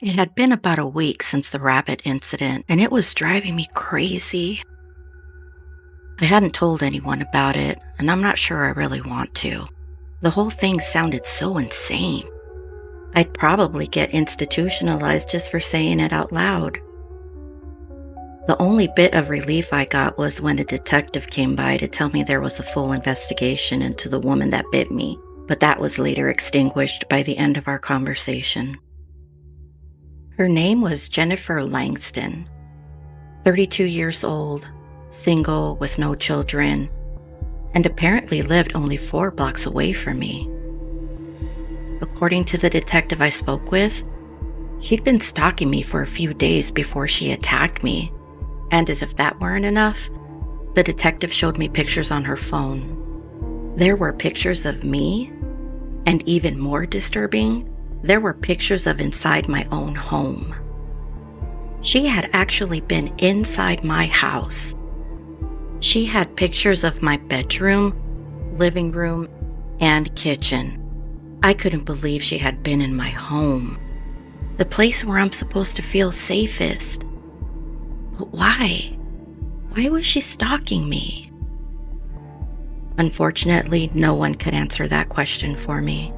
It had been about a week since the rabbit incident, and it was driving me crazy. I hadn't told anyone about it, and I'm not sure I really want to. The whole thing sounded so insane. I'd probably get institutionalized just for saying it out loud. The only bit of relief I got was when a detective came by to tell me there was a full investigation into the woman that bit me, but that was later extinguished by the end of our conversation. Her name was Jennifer Langston, 32 years old, single with no children, and apparently lived only 4 blocks away from me. According to the detective I spoke with, she'd been stalking me for a few days before she attacked me, and as if that weren't enough, the detective showed me pictures on her phone. There were pictures of me, and even more disturbing, there were pictures of inside my own home. She had actually been inside my house. She had pictures of my bedroom, living room, and kitchen. I couldn't believe she had been in my home, the place where I'm supposed to feel safest. But why? Why was she stalking me? Unfortunately, no one could answer that question for me.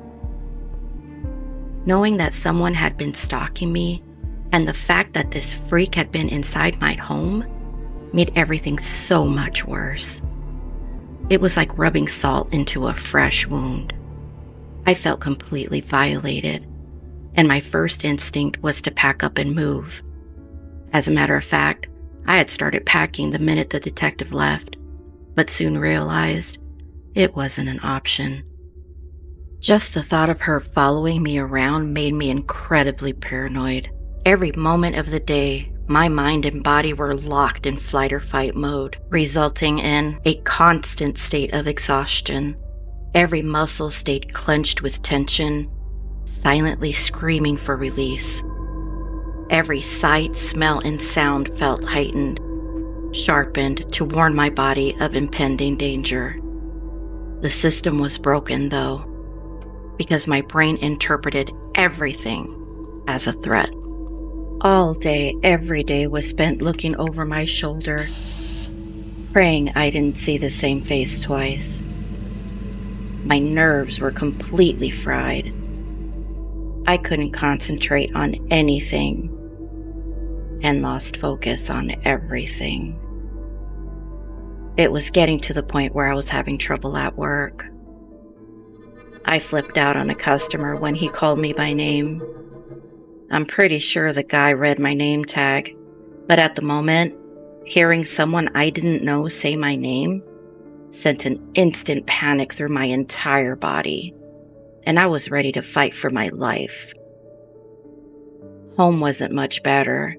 Knowing that someone had been stalking me, and the fact that this freak had been inside my home, made everything so much worse. It was like rubbing salt into a fresh wound. I felt completely violated, and my first instinct was to pack up and move. As a matter of fact, I had started packing the minute the detective left, but soon realized it wasn't an option. Just the thought of her following me around made me incredibly paranoid. Every moment of the day, my mind and body were locked in flight or fight mode, resulting in a constant state of exhaustion. Every muscle stayed clenched with tension, silently screaming for release. Every sight, smell, and sound felt heightened, sharpened to warn my body of impending danger. The system was broken, though, because my brain interpreted everything as a threat. All day, every day was spent looking over my shoulder, praying I didn't see the same face twice. My nerves were completely fried. I couldn't concentrate on anything and lost focus on everything. It was getting to the point where I was having trouble at work. I flipped out on a customer when he called me by name. I'm pretty sure the guy read my name tag, but at the moment, hearing someone I didn't know say my name sent an instant panic through my entire body, and I was ready to fight for my life. Home wasn't much better.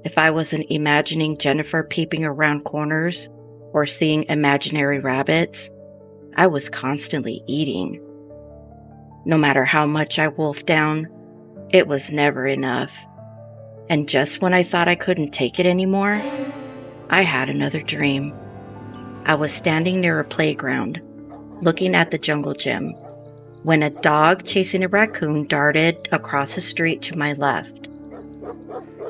If I wasn't imagining Jennifer peeping around corners or seeing imaginary rabbits, I was constantly eating. No matter how much I wolfed down, it was never enough. And just when I thought I couldn't take it anymore, I had another dream. I was standing near a playground, looking at the jungle gym, when a dog chasing a raccoon darted across the street to my left.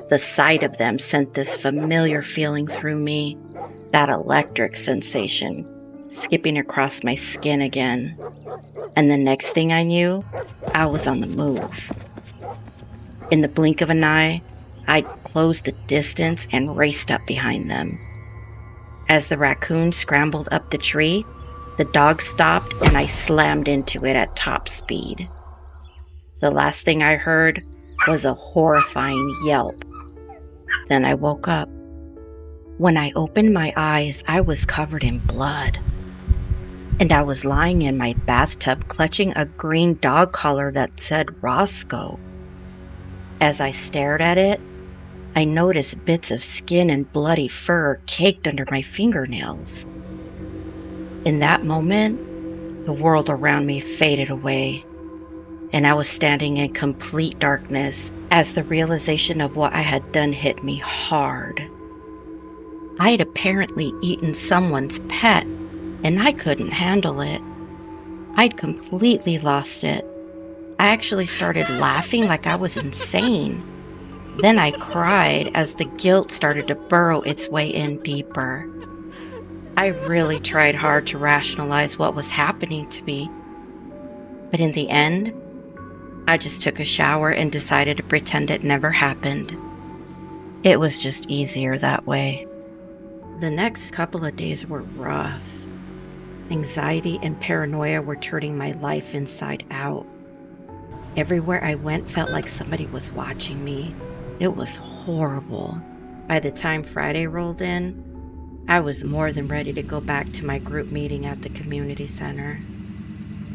The sight of them sent this familiar feeling through me, that electric sensation, skipping across my skin again. And the next thing I knew, I was on the move. In the blink of an eye, I'd closed the distance and raced up behind them. As the raccoon scrambled up the tree, the dog stopped and I slammed into it at top speed. The last thing I heard was a horrifying yelp. Then I woke up. When I opened my eyes, I was covered in blood. And I was lying in my bathtub clutching a green dog collar that said Roscoe. As I stared at it, I noticed bits of skin and bloody fur caked under my fingernails. In that moment, the world around me faded away, and I was standing in complete darkness as the realization of what I had done hit me hard. I had apparently eaten someone's pet, and I couldn't handle it. I'd completely lost it. I actually started laughing like I was insane. Then I cried as the guilt started to burrow its way in deeper. I really tried hard to rationalize what was happening to me, but in the end, I just took a shower and decided to pretend it never happened. It was just easier that way. The next couple of days were rough. Anxiety and paranoia were turning my life inside out. Everywhere I went felt like somebody was watching me. It was horrible. By the time Friday rolled in, I was more than ready to go back to my group meeting at the community center.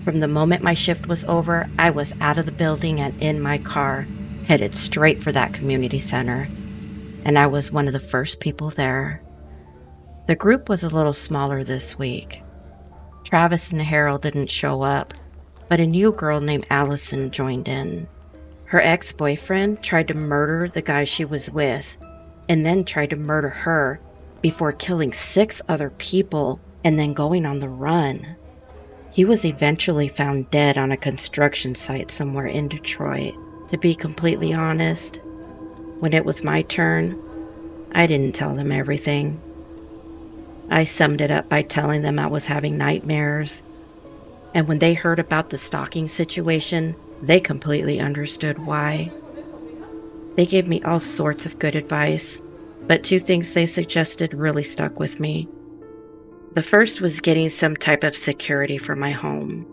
From the moment my shift was over, I was out of the building and in my car, headed straight for that community center. And I was one of the first people there. The group was a little smaller this week. Travis and Harold didn't show up, but a new girl named Allison joined in. Her ex-boyfriend tried to murder the guy she was with, and then tried to murder her before killing 6 other people and then going on the run. He was eventually found dead on a construction site somewhere in Detroit. To be completely honest, when it was my turn, I didn't tell them everything. I summed it up by telling them I was having nightmares. And when they heard about the stalking situation, they completely understood why. They gave me all sorts of good advice, but 2 things they suggested really stuck with me. The first was getting some type of security for my home,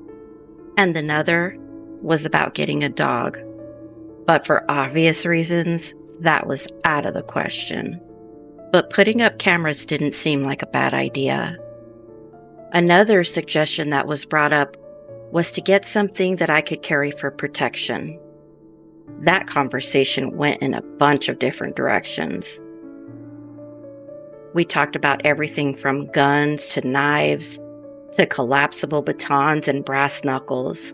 and another was about getting a dog. But for obvious reasons, that was out of the question. But putting up cameras didn't seem like a bad idea. Another suggestion that was brought up was to get something that I could carry for protection. That conversation went in a bunch of different directions. We talked about everything from guns to knives to collapsible batons and brass knuckles.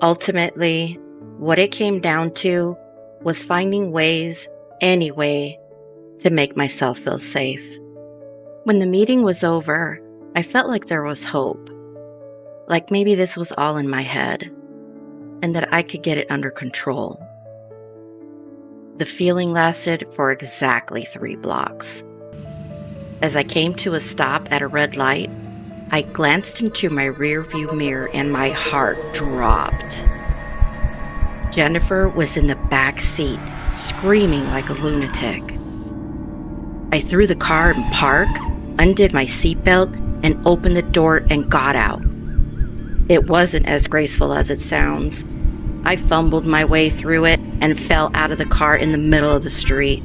Ultimately, what it came down to was finding ways, any way, to make myself feel safe. When the meeting was over, I felt like there was hope. Like maybe this was all in my head, and that I could get it under control. The feeling lasted for exactly 3 blocks. As I came to a stop at a red light, I glanced into my rearview mirror and my heart dropped. Jennifer was in the back seat, screaming like a lunatic. I threw the car in park, undid my seatbelt, and opened the door and got out. It wasn't as graceful as it sounds. I fumbled my way through it and fell out of the car in the middle of the street.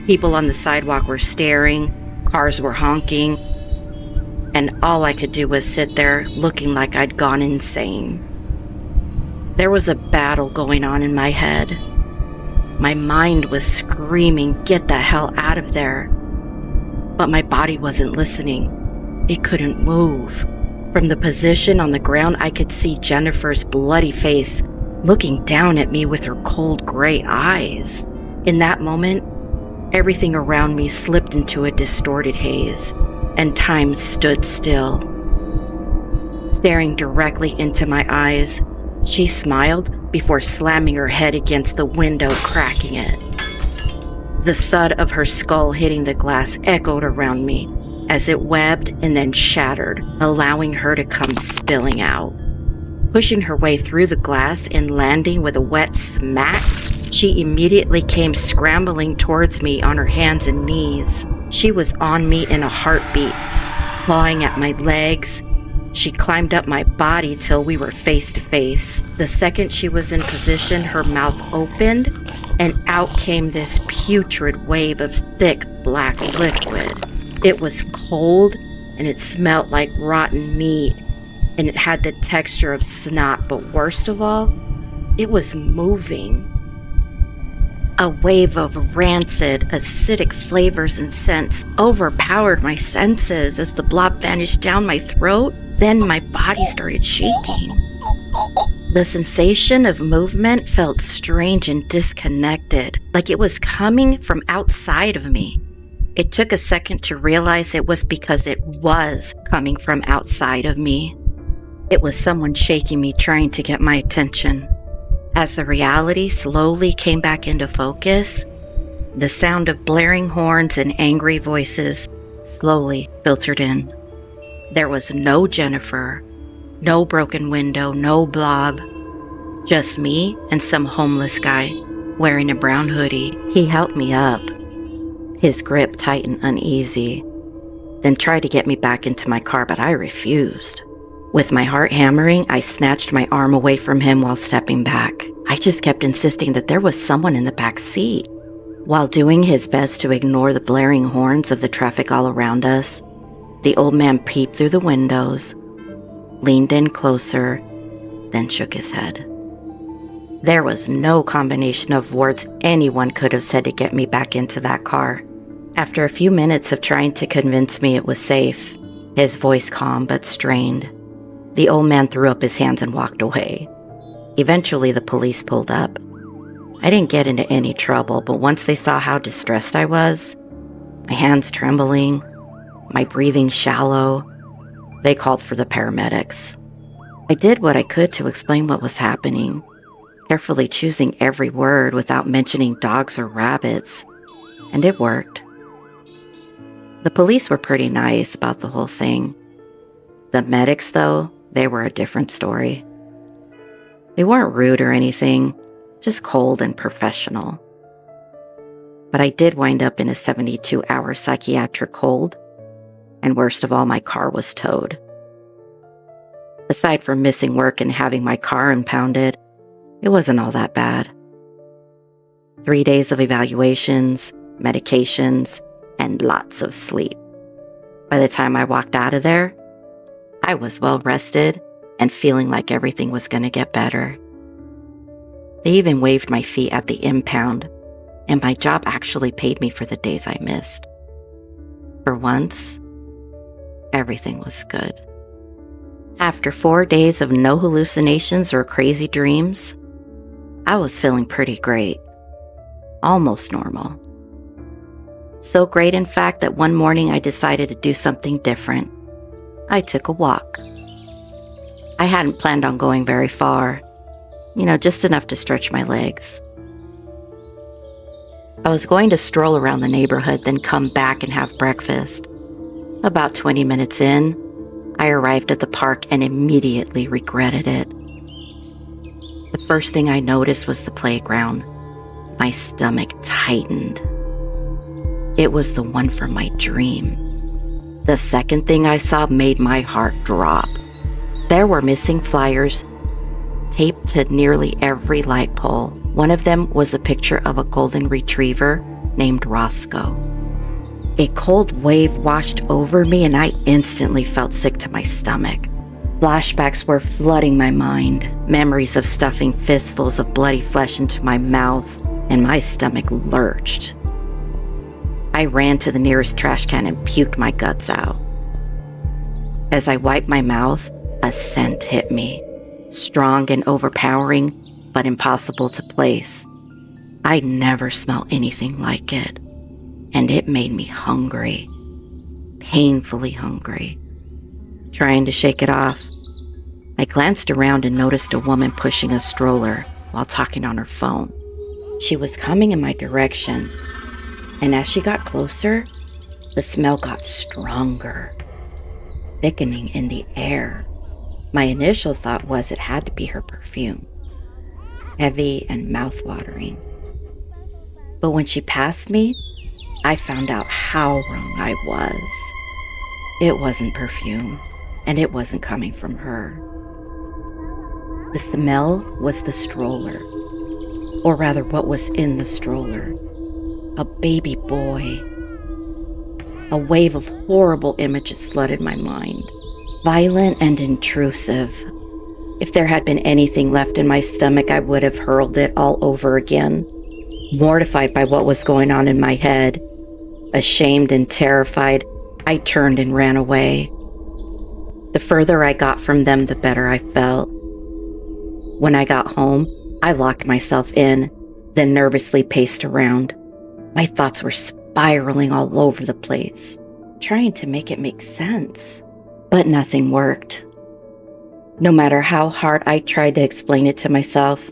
People on the sidewalk were staring, cars were honking, and all I could do was sit there looking like I'd gone insane. There was a battle going on in my head. My mind was screaming, "Get the hell out of there." But my body wasn't listening. It couldn't move. From the position on the ground, I could see Jennifer's bloody face looking down at me with her cold gray eyes. In that moment, everything around me slipped into a distorted haze, and time stood still. Staring directly into my eyes, she smiled before slamming her head against the window, cracking it. The thud of her skull hitting the glass echoed around me as it webbed and then shattered, allowing her to come spilling out. Pushing her way through the glass and landing with a wet smack, she immediately came scrambling towards me on her hands and knees. She was on me in a heartbeat, clawing at my legs. She climbed up my body till we were face to face. The second she was in position, her mouth opened, and out came this putrid wave of thick black liquid. It was cold, and it smelled like rotten meat, and it had the texture of snot, but worst of all, it was moving. A wave of rancid, acidic flavors and scents overpowered my senses as the blob vanished down my throat. Then my body started shaking. The sensation of movement felt strange and disconnected, like it was coming from outside of me. It took a second to realize it was because it was coming from outside of me. It was someone shaking me, trying to get my attention. As the reality slowly came back into focus, the sound of blaring horns and angry voices slowly filtered in. There was no Jennifer, no broken window, no blob. Just me and some homeless guy wearing a brown hoodie. He helped me up. His grip tightened uneasy, then tried to get me back into my car, but I refused. With my heart hammering, I snatched my arm away from him while stepping back. I just kept insisting that there was someone in the back seat. While doing his best to ignore the blaring horns of the traffic all around us, the old man peeped through the windows, leaned in closer, then shook his head. There was no combination of words anyone could have said to get me back into that car. After a few minutes of trying to convince me it was safe, his voice calm but strained, the old man threw up his hands and walked away. Eventually, the police pulled up. I didn't get into any trouble, but once they saw how distressed I was, my hands trembling, my breathing shallow, they called for the paramedics. I did what I could to explain what was happening, carefully choosing every word without mentioning dogs or rabbits, and it worked. The police were pretty nice about the whole thing. The medics, though, they were a different story. They weren't rude or anything, just cold and professional. But I did wind up in a 72-hour psychiatric hold, and worst of all, my car was towed. Aside from missing work and having my car impounded, it wasn't all that bad. 3 days of evaluations, medications, and lots of sleep. By the time I walked out of there, I was well rested and feeling like everything was going to get better. They even waived my fee at the impound, and my job actually paid me for the days I missed. For once, everything was good. After 4 days of no hallucinations or crazy dreams, I was feeling pretty great. Almost normal. So great, in fact, that one morning I decided to do something different. I took a walk. I hadn't planned on going very far, just enough to stretch my legs. I was going to stroll around the neighborhood, then come back and have breakfast. About 20 minutes in, I arrived at the park and immediately regretted it. The first thing I noticed was the playground. My stomach tightened. It was the one from my dream. The second thing I saw made my heart drop. There were missing flyers taped to nearly every light pole. One of them was a picture of a golden retriever named Roscoe. A cold wave washed over me and I instantly felt sick to my stomach. Flashbacks were flooding my mind, memories of stuffing fistfuls of bloody flesh into my mouth, and my stomach lurched. I ran to the nearest trash can and puked my guts out. As I wiped my mouth, a scent hit me, strong and overpowering, but impossible to place. I'd never smelled anything like it, and it made me hungry, painfully hungry. Trying to shake it off, I glanced around and noticed a woman pushing a stroller while talking on her phone. She was coming in my direction, and as she got closer, the smell got stronger, thickening in the air. My initial thought was it had to be her perfume, heavy and mouth-watering. But when she passed me, I found out how wrong I was. It wasn't perfume, and it wasn't coming from her. The smell was the stroller, or rather what was in the stroller. A baby boy. A wave of horrible images flooded my mind, violent and intrusive. If there had been anything left in my stomach, I would have hurled it all over again. Mortified by what was going on in my head, ashamed and terrified, I turned and ran away. The further I got from them, the better I felt. When I got home, I locked myself in, then nervously paced around. My thoughts were spiraling all over the place, trying to make it make sense. But nothing worked. No matter how hard I tried to explain it to myself,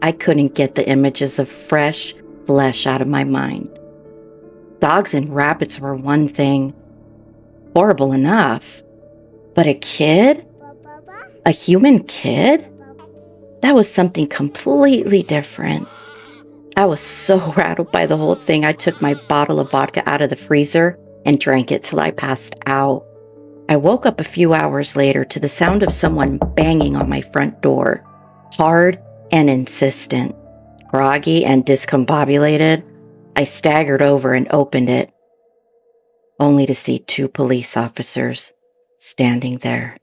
I couldn't get the images of fresh flesh out of my mind. Dogs and rabbits were one thing, horrible enough. But a kid? A human kid? That was something completely different. I was so rattled by the whole thing, I took my bottle of vodka out of the freezer and drank it till I passed out. I woke up a few hours later to the sound of someone banging on my front door, hard and insistent. Groggy and discombobulated, I staggered over and opened it, only to see 2 police officers standing there.